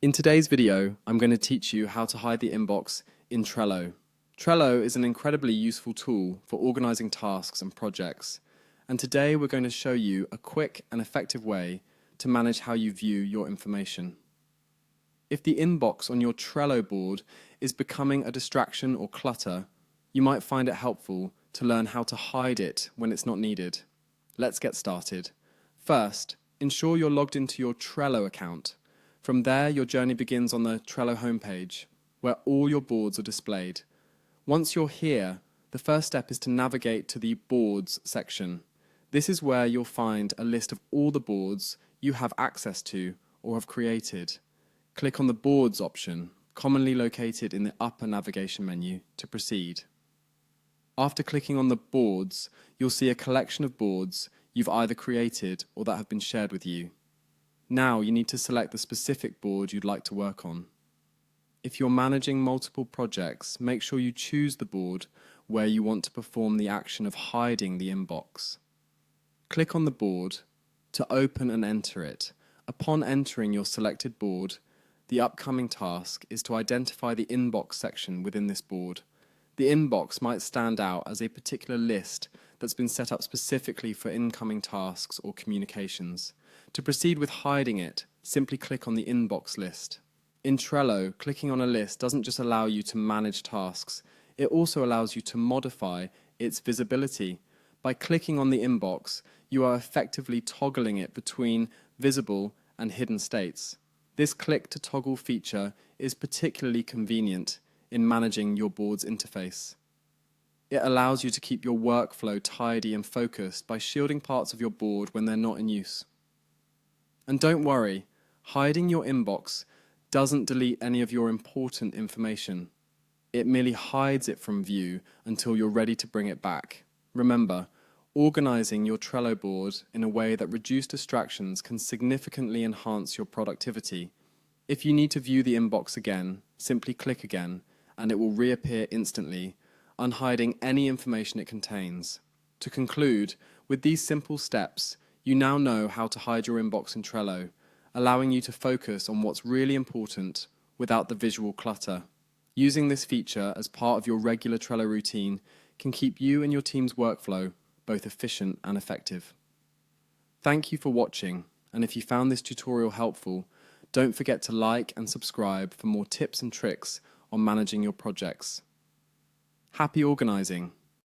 In today's video, I'm going to teach you how to hide the inbox in Trello. Trello is an incredibly useful tool for organizing tasks and projects, and today we're going to show you a quick and effective way to manage how you view your information. If the inbox on your Trello board is becoming a distraction or clutter, you might find it helpful to learn how to hide it when it's not needed. Let's get started. First, ensure you're logged into your Trello account. From there, your journey begins on the Trello homepage, where all your boards are displayed. Once you're here, the first step is to navigate to the Boards section. This is where you'll find a list of all the boards you have access to or have created. Click on the Boards option, commonly located in the upper navigation menu, to proceed. After clicking on the boards, you'll see a collection of boards you've either created or that have been shared with you. Now you need to select the specific board you'd like to work on. If you're managing multiple projects, make sure you choose the board where you want to perform the action of hiding the inbox. Click on the board to open and enter it. Upon entering your selected board, the upcoming task is to identify the inbox section within this board. The inbox might stand out as a particular list that's been set up specifically for incoming tasks or communications. To proceed with hiding it, simply click on the inbox list. In Trello, clicking on a list doesn't just allow you to manage tasks, it also allows you to modify its visibility. By clicking on the inbox, you are effectively toggling it between visible and hidden states. This click to toggle feature is particularly convenient in managing your board's interface. It allows you to keep your workflow tidy and focused by shielding parts of your board when they're not in use. And don't worry, hiding your inbox doesn't delete any of your important information. It merely hides it from view until you're ready to bring it back. Remember, organizing your Trello board in a way that reduces distractions can significantly enhance your productivity. If you need to view the inbox again, simply click again, and it will reappear instantly, unhiding any information it contains. To conclude, with these simple steps, you now know how to hide your inbox in Trello, allowing you to focus on what's really important without the visual clutter. Using this feature as part of your regular Trello routine can keep you and your team's workflow both efficient and effective. Thank you for watching, and if you found this tutorial helpful, don't forget to like and subscribe for more tips and tricks on managing your projects. Happy organizing!